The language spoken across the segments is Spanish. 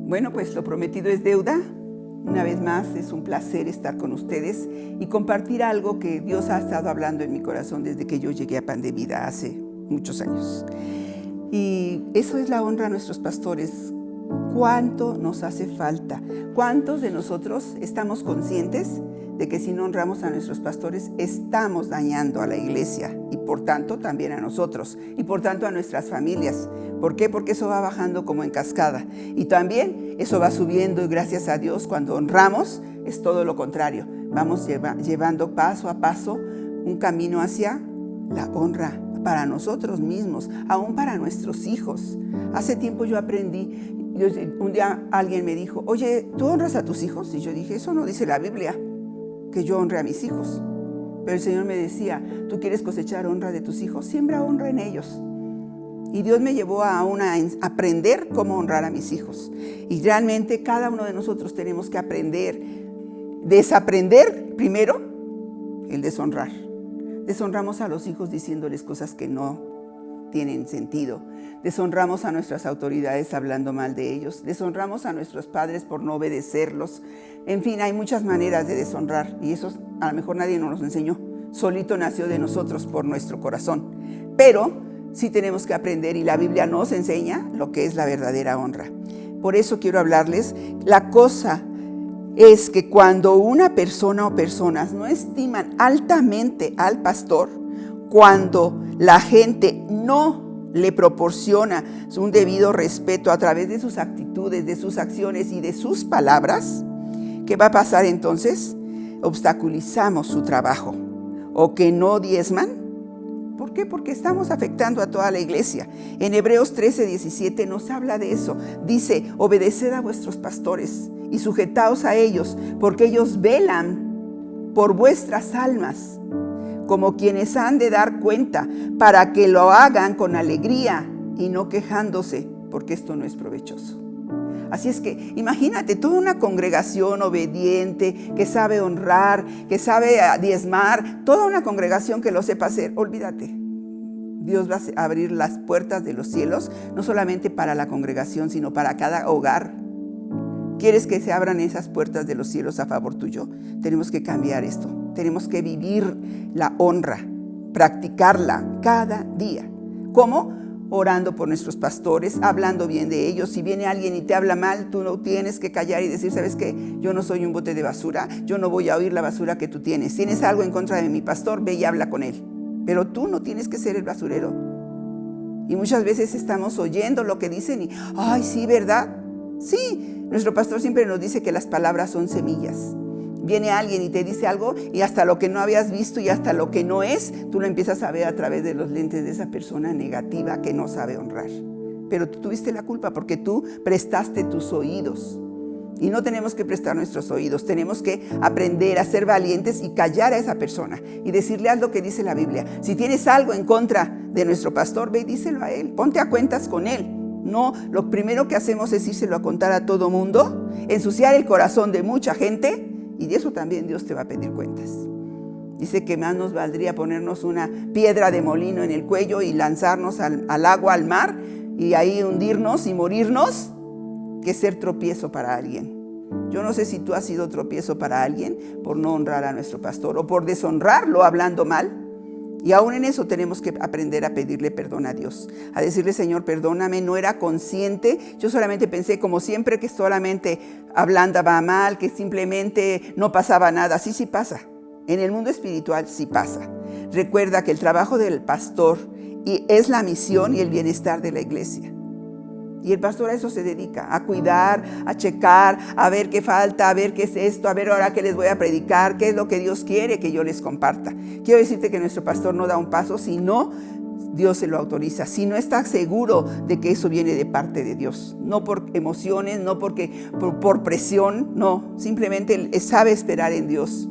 Bueno, pues lo prometido es deuda. Una vez más, es un placer estar con ustedes y compartir algo que Dios ha estado hablando en mi corazón desde que yo llegué a Pan de Vida hace muchos años. Y eso es la honra a nuestros pastores. ¿Cuánto nos hace falta? ¿Cuántos de nosotros estamos conscientes de que si no honramos a nuestros pastores estamos dañando a la iglesia y por tanto también a nosotros y por tanto a nuestras familias? ¿Por qué? Porque eso va bajando como en cascada y también eso va subiendo, y gracias a Dios cuando honramos es todo lo contrario. Vamos llevando paso a paso un camino hacia la honra para nosotros mismos, aún para nuestros hijos. Hace tiempo yo aprendí, un día alguien me dijo, oye, ¿tú honras a tus hijos? Y yo dije, eso no dice la Biblia, que yo honre a mis hijos. Pero el Señor me decía, ¿tú quieres cosechar honra de tus hijos? Siembra honra en ellos. Y Dios me llevó a aprender cómo honrar a mis hijos. Y realmente cada uno de nosotros tenemos que aprender, desaprender primero el deshonrar. Deshonramos a los hijos diciéndoles cosas que no tienen sentido. Deshonramos a nuestras autoridades hablando mal de ellos. Deshonramos a nuestros padres por no obedecerlos. En fin, hay muchas maneras de deshonrar y eso a lo mejor nadie nos los enseñó. Solito nació de nosotros por nuestro corazón. Pero sí tenemos que aprender y la Biblia nos enseña lo que es la verdadera honra. Por eso quiero hablarles, la cosa es que cuando una persona o personas no estiman altamente al pastor, cuando la gente no le proporciona un debido respeto a través de sus actitudes, de sus acciones y de sus palabras, ¿qué va a pasar entonces? Obstaculizamos su trabajo. ¿O que no diezman? ¿Por qué? Porque estamos afectando a toda la iglesia. En Hebreos 13:17 nos habla de eso. Dice, obedeced a vuestros pastores y sujetaos a ellos, porque ellos velan por vuestras almas, como quienes han de dar cuenta, para que lo hagan con alegría y no quejándose, porque esto no es provechoso. Así es que imagínate toda una congregación obediente, que sabe honrar, que sabe diezmar, toda una congregación que lo sepa hacer. Olvídate, Dios va a abrir las puertas de los cielos, no solamente para la congregación, sino para cada hogar. ¿Quieres que se abran esas puertas de los cielos a favor tuyo? Tenemos que cambiar esto, tenemos que vivir la honra, practicarla cada día. ¿Cómo? Orando por nuestros pastores, hablando bien de ellos. Si viene alguien y te habla mal, tú no tienes que callar y decir, ¿sabes qué? Yo no soy un bote de basura, yo no voy a oír la basura que tú tienes. Tienes algo en contra de mi pastor, ve y habla con él. Pero tú no tienes que ser el basurero. Y muchas veces estamos oyendo lo que dicen y, ay, sí, ¿verdad? Sí, nuestro pastor siempre nos dice que las palabras son semillas. Viene alguien y te dice algo y hasta lo que no habías visto y hasta lo que no es, tú lo empiezas a ver a través de los lentes de esa persona negativa que no sabe honrar. Pero tú tuviste la culpa porque tú prestaste tus oídos. Y no tenemos que prestar nuestros oídos, tenemos que aprender a ser valientes y callar a esa persona y decirle algo que dice la Biblia. Si tienes algo en contra de nuestro pastor, ve y díselo a él, ponte a cuentas con él. No, lo primero que hacemos es írselo a contar a todo mundo, ensuciar el corazón de mucha gente. Y de eso también Dios te va a pedir cuentas. Dice que más nos valdría ponernos una piedra de molino en el cuello y lanzarnos al agua, al mar, y ahí hundirnos y morirnos, que ser tropiezo para alguien. Yo no sé si tú has sido tropiezo para alguien por no honrar a nuestro pastor o por deshonrarlo hablando mal. Y aún en eso tenemos que aprender a pedirle perdón a Dios, a decirle, Señor, perdóname, no era consciente, yo solamente pensé como siempre que solamente hablando va mal, que simplemente no pasaba nada. Sí pasa, en el mundo espiritual sí pasa. Recuerda que el trabajo del pastor es la misión y el bienestar de la iglesia. Y el pastor a eso se dedica, a cuidar, a checar, a ver qué falta, a ver qué es esto, a ver ahora qué les voy a predicar, qué es lo que Dios quiere que yo les comparta. Quiero decirte que nuestro pastor no da un paso si no Dios se lo autoriza, si no está seguro de que eso viene de parte de Dios. No por emociones, no por presión, no, simplemente él sabe esperar en Dios.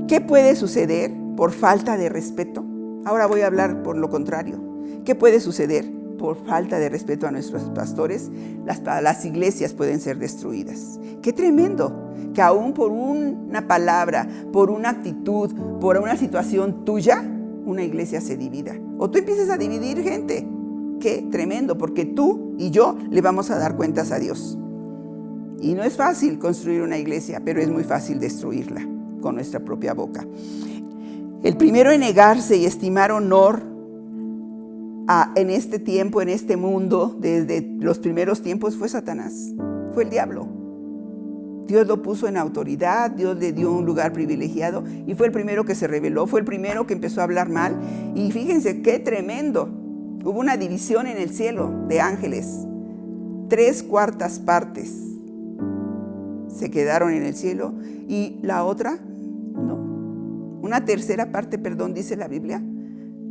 ¿Qué puede suceder por falta de respeto? Ahora voy a hablar por lo contrario. ¿Qué puede suceder? Por falta de respeto a nuestros pastores, las iglesias pueden ser destruidas. ¡Qué tremendo! Que aún por una palabra, por una actitud, por una situación tuya, una iglesia se divida. O tú empiezas a dividir gente. ¡Qué tremendo! Porque tú y yo le vamos a dar cuentas a Dios. Y no es fácil construir una iglesia, pero es muy fácil destruirla con nuestra propia boca. El primero en negarse y estimar honor en este tiempo, en este mundo, desde los primeros tiempos, fue Satanás, fue el diablo. Dios lo puso en autoridad, Dios le dio un lugar privilegiado y fue el primero que se rebeló, fue el primero que empezó a hablar mal. Y fíjense qué tremendo, hubo una división en el cielo de ángeles, 3/4 partes se quedaron en el cielo y la otra, no, una tercera parte, dice la Biblia,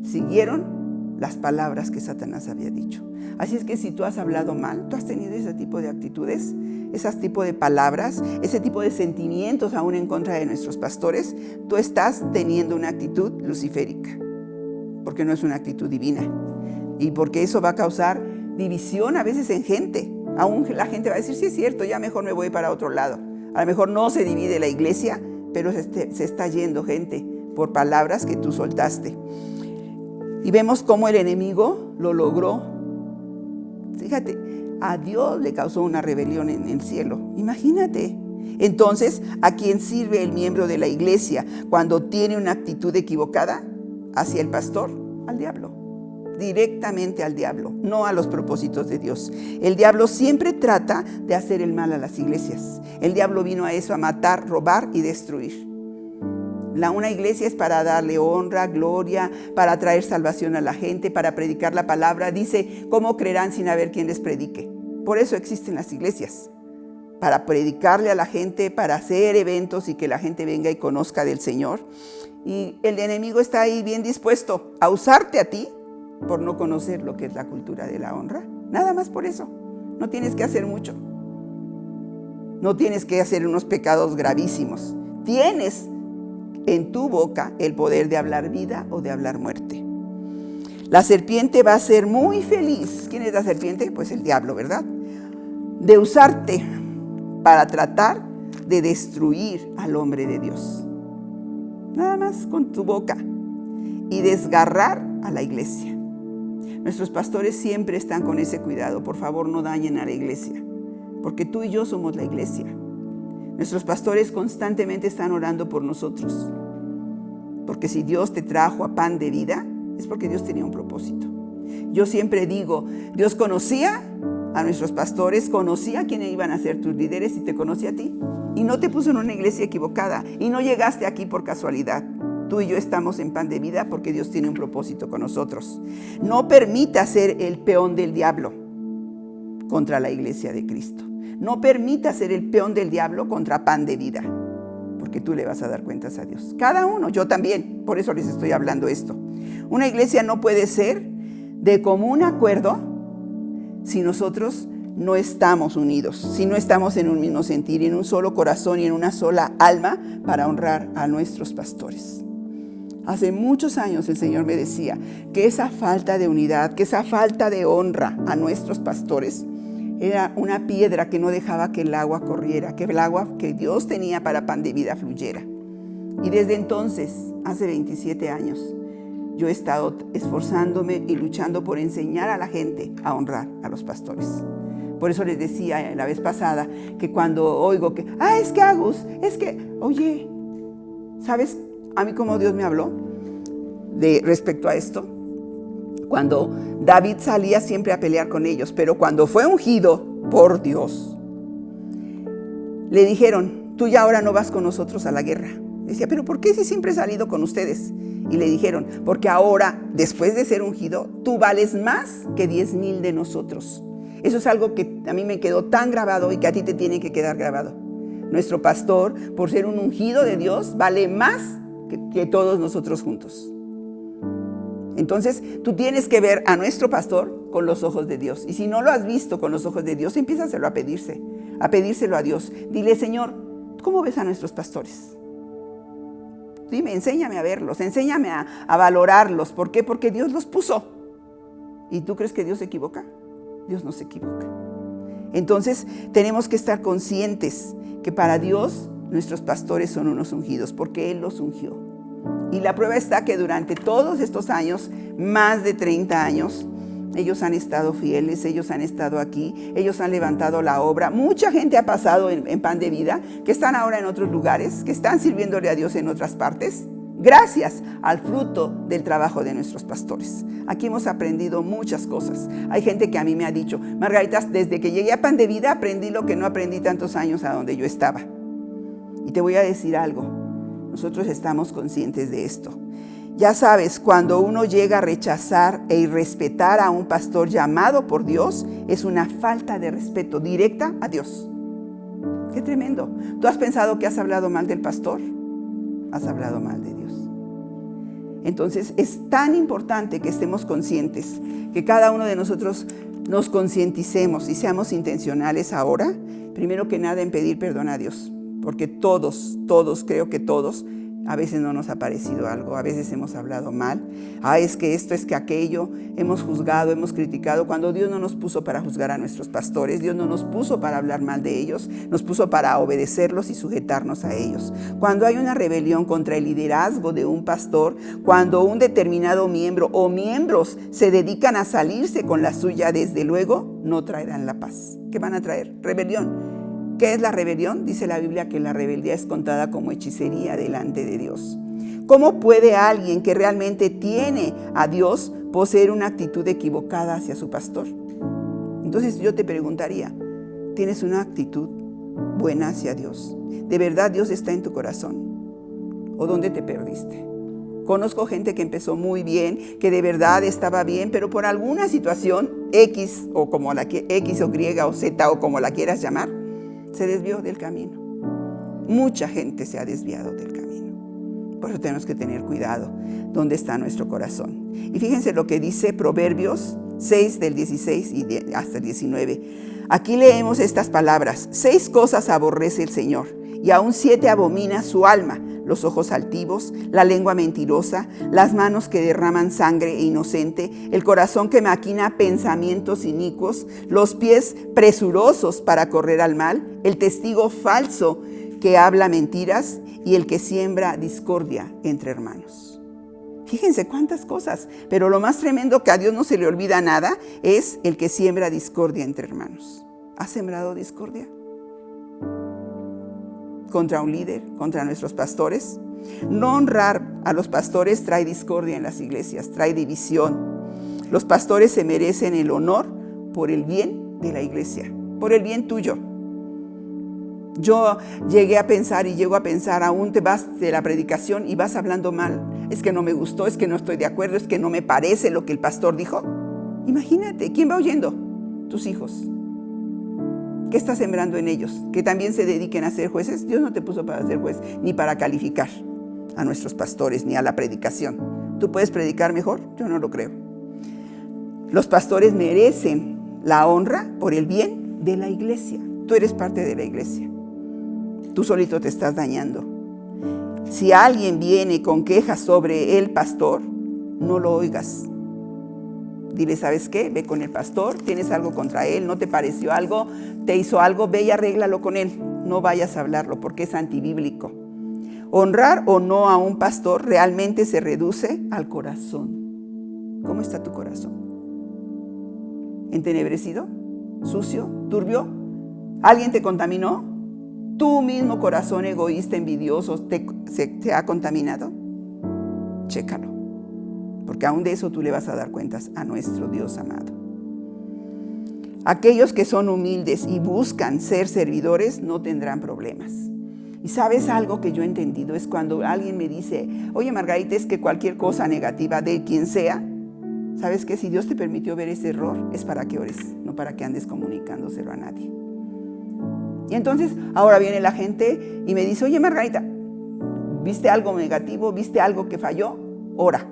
siguieron las palabras que Satanás había dicho. Así es que si tú has hablado mal, tú has tenido ese tipo de actitudes, ese tipo de palabras, ese tipo de sentimientos aún en contra de nuestros pastores, tú estás teniendo una actitud luciférica, porque no es una actitud divina. Y porque eso va a causar división a veces en gente. Aún la gente va a decir, sí es cierto, ya mejor me voy para otro lado. A lo mejor no se divide la iglesia, pero se está yendo gente por palabras que tú soltaste. Y vemos cómo el enemigo lo logró. Fíjate, a Dios le causó una rebelión en el cielo. Imagínate. Entonces, ¿a quién sirve el miembro de la iglesia cuando tiene una actitud equivocada hacia el pastor? Al diablo. Directamente al diablo, no a los propósitos de Dios. El diablo siempre trata de hacer el mal a las iglesias. El diablo vino a eso, a matar, robar y destruir. Una iglesia es para darle honra, gloria, para traer salvación a la gente, para predicar la palabra. Dice, ¿cómo creerán sin haber quien les predique? Por eso existen las iglesias, para predicarle a la gente, para hacer eventos y que la gente venga y conozca del Señor. Y el enemigo está ahí bien dispuesto a usarte a ti por no conocer lo que es la cultura de la honra. Nada más por eso. No tienes que hacer mucho. No tienes que hacer unos pecados gravísimos. Tienes en tu boca el poder de hablar vida o de hablar muerte. La serpiente va a ser muy feliz. ¿Quién es la serpiente? Pues el diablo, ¿verdad? De usarte para tratar de destruir al hombre de Dios. Nada más con tu boca. Y desgarrar a la iglesia. Nuestros pastores siempre están con ese cuidado. Por favor, no dañen a la iglesia, porque tú y yo somos la iglesia. Nuestros pastores constantemente están orando por nosotros, porque si Dios te trajo a Pan de Vida, es porque Dios tenía un propósito. Yo siempre digo, Dios conocía a nuestros pastores, conocía quiénes iban a ser tus líderes y te conocía a ti. Y no te puso en una iglesia equivocada y no llegaste aquí por casualidad. Tú y yo estamos en Pan de Vida porque Dios tiene un propósito con nosotros. No permita ser el peón del diablo contra la iglesia de Cristo. No permita ser el peón del diablo contra Pan de Vida, porque tú le vas a dar cuentas a Dios. Cada uno, yo también, por eso les estoy hablando esto. Una iglesia no puede ser de común acuerdo si nosotros no estamos unidos, si no estamos en un mismo sentir, en un solo corazón y en una sola alma para honrar a nuestros pastores. Hace muchos años el Señor me decía que esa falta de unidad, que esa falta de honra a nuestros pastores era una piedra que no dejaba que el agua corriera, que el agua que Dios tenía para Pan de Vida fluyera. Y desde entonces, hace 27 años, yo he estado esforzándome y luchando por enseñar a la gente a honrar a los pastores. Por eso les decía la vez pasada que cuando oigo que, es que Agus, es que, oye, ¿sabes a mí cómo Dios me habló respecto a esto? Cuando David salía siempre a pelear con ellos, pero cuando fue ungido por Dios, le dijeron, tú ya ahora no vas con nosotros a la guerra. Decía, pero ¿por qué si siempre he salido con ustedes? Y le dijeron, porque ahora, después de ser ungido, tú vales más que 10,000 de nosotros. Eso es algo que a mí me quedó tan grabado y que a ti te tiene que quedar grabado. Nuestro pastor, por ser un ungido de Dios, vale más que todos nosotros juntos. Entonces, tú tienes que ver a nuestro pastor con los ojos de Dios. Y si no lo has visto con los ojos de Dios, empiézaselo a pedírselo a Dios. Dile, Señor, ¿cómo ves a nuestros pastores? Dime, enséñame a verlos, enséñame a valorarlos. ¿Por qué? Porque Dios los puso. ¿Y tú crees que Dios se equivoca? Dios no se equivoca. Entonces, tenemos que estar conscientes que para Dios nuestros pastores son unos ungidos, porque Él los ungió. Y la prueba está que durante todos estos años, más de 30 años, Ellos han estado fieles, ellos han estado aquí, ellos han levantado la obra. Mucha gente ha pasado en Pan de Vida, que están ahora en otros lugares, que están sirviéndole a Dios en otras partes, gracias al fruto del trabajo de nuestros pastores. Aquí hemos aprendido muchas cosas. Hay gente que a mí me ha dicho, Margarita, desde que llegué a Pan de Vida aprendí lo que no aprendí tantos años a donde yo estaba. Y te voy a decir algo, nosotros estamos conscientes de esto. Ya sabes, cuando uno llega a rechazar e irrespetar a un pastor llamado por Dios, es una falta de respeto directa a Dios. ¡Qué tremendo! ¿Tú has pensado que has hablado mal del pastor? Has hablado mal de Dios. Entonces, es tan importante que estemos conscientes, que cada uno de nosotros nos concienticemos y seamos intencionales ahora, primero que nada en pedir perdón a Dios, porque todos, creo que todos, a veces no nos ha parecido algo, a veces hemos hablado mal. Es que esto, es que aquello, hemos juzgado, hemos criticado, cuando Dios no nos puso para juzgar a nuestros pastores, Dios no nos puso para hablar mal de ellos, nos puso para obedecerlos y sujetarnos a ellos. Cuando hay una rebelión contra el liderazgo de un pastor, cuando un determinado miembro o miembros se dedican a salirse con la suya, desde luego, no traerán la paz. ¿Qué van a traer? Rebelión. ¿Qué es la rebelión? Dice la Biblia que la rebeldía es contada como hechicería delante de Dios. ¿Cómo puede alguien que realmente tiene a Dios poseer una actitud equivocada hacia su pastor? Entonces yo te preguntaría, ¿tienes una actitud buena hacia Dios? ¿De verdad Dios está en tu corazón? ¿O dónde te perdiste? Conozco gente que empezó muy bien, que de verdad estaba bien, pero por alguna situación X o como la que X o Y o Z o como la quieras llamar, se desvió del camino. Mucha gente se ha desviado del camino. Por eso tenemos que tener cuidado dónde está nuestro corazón. Y fíjense lo que dice Proverbios 6 del 16 hasta el 19. Aquí leemos estas palabras: 6 cosas aborrece el Señor, y aún 7 abomina su alma: los ojos altivos, la lengua mentirosa, las manos que derraman sangre inocente, el corazón que maquina pensamientos inicuos, los pies presurosos para correr al mal, el testigo falso que habla mentiras y el que siembra discordia entre hermanos. Fíjense cuántas cosas, pero lo más tremendo, que a Dios no se le olvida nada, es el que siembra discordia entre hermanos. ¿Has sembrado discordia contra un líder, contra nuestros pastores? No honrar a los pastores trae discordia en las iglesias, trae división. Los pastores se merecen el honor por el bien de la iglesia, por el bien tuyo. Yo llegué a pensar y llego a pensar, aún te vas de la predicación y vas hablando mal. Es que no me gustó, es que no estoy de acuerdo, es que no me parece lo que el pastor dijo. Imagínate, ¿quién va oyendo? Tus hijos. ¿Qué estás sembrando en ellos? ¿Que también se dediquen a ser jueces? Dios no te puso para ser juez, ni para calificar a nuestros pastores, ni a la predicación. ¿Tú puedes predicar mejor? Yo no lo creo. Los pastores merecen la honra por el bien de la iglesia. Tú eres parte de la iglesia. Tú solito te estás dañando. Si alguien viene con quejas sobre el pastor, no lo oigas. Dile, ¿sabes qué? Ve con el pastor, tienes algo contra él, no te pareció algo, te hizo algo, ve y arréglalo con él. No vayas a hablarlo porque es antibíblico. Honrar o no a un pastor realmente se reduce al corazón. ¿Cómo está tu corazón? ¿Entenebrecido? ¿Sucio? ¿Turbio? ¿Alguien te contaminó? ¿Tu mismo corazón egoísta, envidioso, te ha contaminado? Chécalo. Porque aún de eso tú le vas a dar cuentas a nuestro Dios amado. Aquellos que son humildes y buscan ser servidores no tendrán problemas. Y sabes algo que yo he entendido, es cuando alguien me dice, oye Margarita, es que cualquier cosa negativa de quien sea, ¿sabes qué? Si Dios te permitió ver ese error, es para que ores, no para que andes comunicándoselo a nadie. Y entonces ahora viene la gente y me dice, oye Margarita, ¿viste algo negativo? ¿Viste algo que falló? Ora.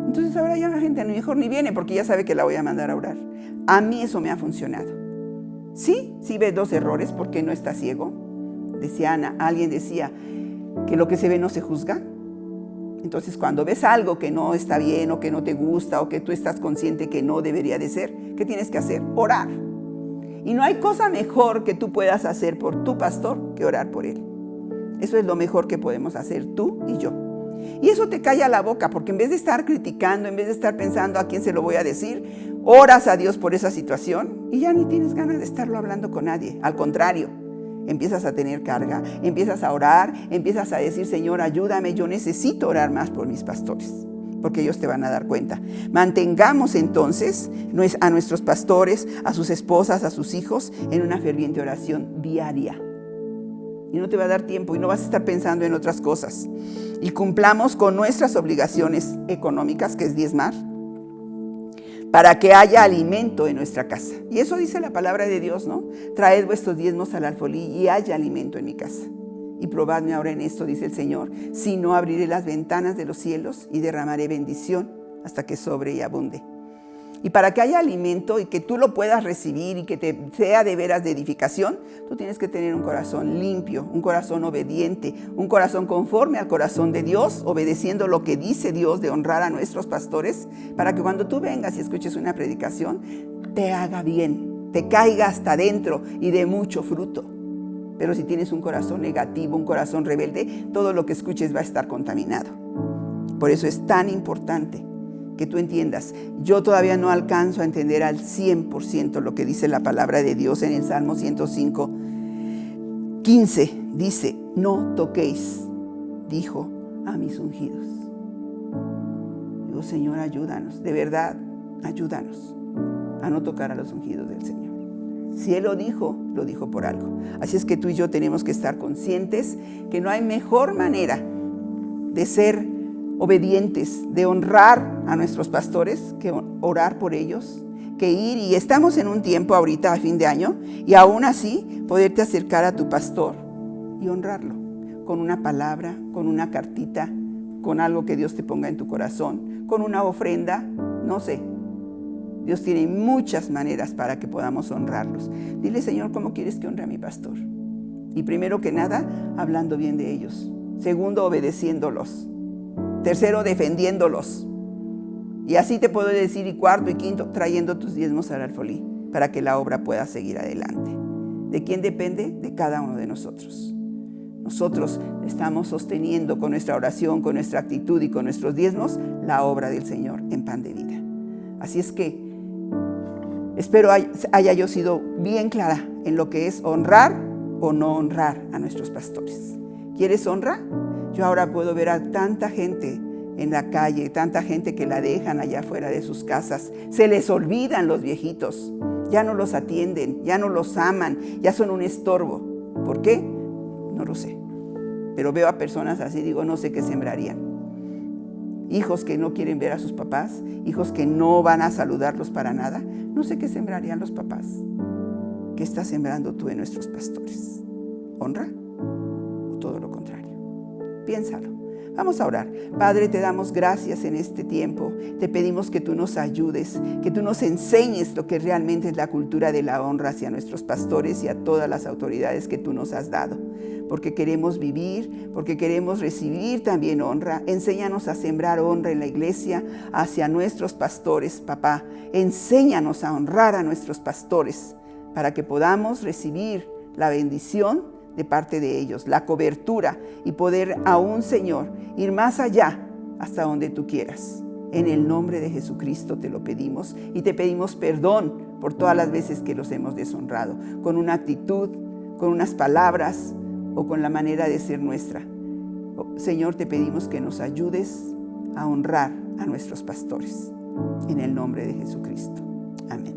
Entonces ahora ya la gente a lo mejor ni viene porque ya sabe que la voy a mandar a orar. A mí eso me ha funcionado. Sí ves 2 errores porque no estás ciego. Decía Ana, alguien decía que lo que se ve no se juzga. Entonces cuando ves algo que no está bien o que no te gusta o que tú estás consciente que no debería de ser, ¿qué tienes que hacer? Orar. Y no hay cosa mejor que tú puedas hacer por tu pastor que orar por él. Eso es lo mejor que podemos hacer tú y yo. Y eso te calla la boca, porque en vez de estar criticando, en vez de estar pensando a quién se lo voy a decir, oras a Dios por esa situación y ya ni tienes ganas de estarlo hablando con nadie. Al contrario, empiezas a tener carga, empiezas a orar, empiezas a decir, Señor, ayúdame, yo necesito orar más por mis pastores, porque ellos te van a dar cuenta. Mantengamos entonces a nuestros pastores, a sus esposas, a sus hijos, en una ferviente oración diaria. Y no te va a dar tiempo y no vas a estar pensando en otras cosas. Y cumplamos con nuestras obligaciones económicas, que es diezmar, para que haya alimento en nuestra casa. Y eso dice la palabra de Dios, ¿no? Traed vuestros diezmos al alfolí y haya alimento en mi casa. Y probadme ahora en esto, dice el Señor, si no abriré las ventanas de los cielos y derramaré bendición hasta que sobre y abunde. Y para que haya alimento y que tú lo puedas recibir y que te sea de veras de edificación, tú tienes que tener un corazón limpio, un corazón obediente, un corazón conforme al corazón de Dios, obedeciendo lo que dice Dios de honrar a nuestros pastores, para que cuando tú vengas y escuches una predicación, te haga bien, te caiga hasta adentro y dé mucho fruto. Pero si tienes un corazón negativo, un corazón rebelde, todo lo que escuches va a estar contaminado. Por eso es tan importante que tú entiendas. Yo todavía no alcanzo a entender al 100% lo que dice la palabra de Dios en el Salmo 105, 15. Dice, no toquéis, dijo, a mis ungidos. Digo, Señor, ayúdanos, de verdad, ayúdanos a no tocar a los ungidos del Señor. Si Él lo dijo por algo. Así es que tú y yo tenemos que estar conscientes que no hay mejor manera de ser obedientes, de honrar a nuestros pastores, que orar por ellos, que ir. Y estamos en un tiempo ahorita a fin de año, y aún así poderte acercar a tu pastor y honrarlo con una palabra, con una cartita, con algo que Dios te ponga en tu corazón, con una ofrenda, no sé. Dios tiene muchas maneras para que podamos honrarlos. Dile, Señor, ¿cómo quieres que honre a mi pastor? Y primero que nada, hablando bien de ellos. Segundo, obedeciéndolos. Tercero, defendiéndolos. Y así te puedo decir, y cuarto y quinto, trayendo tus diezmos al alfolí para que la obra pueda seguir adelante. ¿De quién depende? De cada uno de nosotros. Nosotros estamos sosteniendo con nuestra oración, con nuestra actitud y con nuestros diezmos la obra del Señor en Pan de Vida. Así es que espero haya yo sido bien clara en lo que es honrar o no honrar a nuestros pastores. ¿Quieres honra? Yo ahora puedo ver a tanta gente en la calle, tanta gente que la dejan allá afuera de sus casas. Se les olvidan los viejitos, ya no los atienden, ya no los aman, ya son un estorbo. ¿Por qué? No lo sé. Pero veo a personas así, digo, no sé qué sembrarían. Hijos que no quieren ver a sus papás, hijos que no van a saludarlos para nada. No sé qué sembrarían los papás. ¿Qué estás sembrando tú en nuestros pastores? ¿Honra o todo lo contrario? Piénsalo. Vamos a orar. Padre, te damos gracias en este tiempo. Te pedimos que tú nos ayudes, que tú nos enseñes lo que realmente es la cultura de la honra hacia nuestros pastores y a todas las autoridades que tú nos has dado. Porque queremos vivir, porque queremos recibir también honra. Enséñanos a sembrar honra en la iglesia hacia nuestros pastores, papá. Enséñanos a honrar a nuestros pastores para que podamos recibir la bendición de parte de ellos, la cobertura y poder aún, Señor, ir más allá hasta donde tú quieras. En el nombre de Jesucristo te lo pedimos y te pedimos perdón por todas las veces que los hemos deshonrado, con una actitud, con unas palabras o con la manera de ser nuestra. Señor, te pedimos que nos ayudes a honrar a nuestros pastores. En el nombre de Jesucristo. Amén.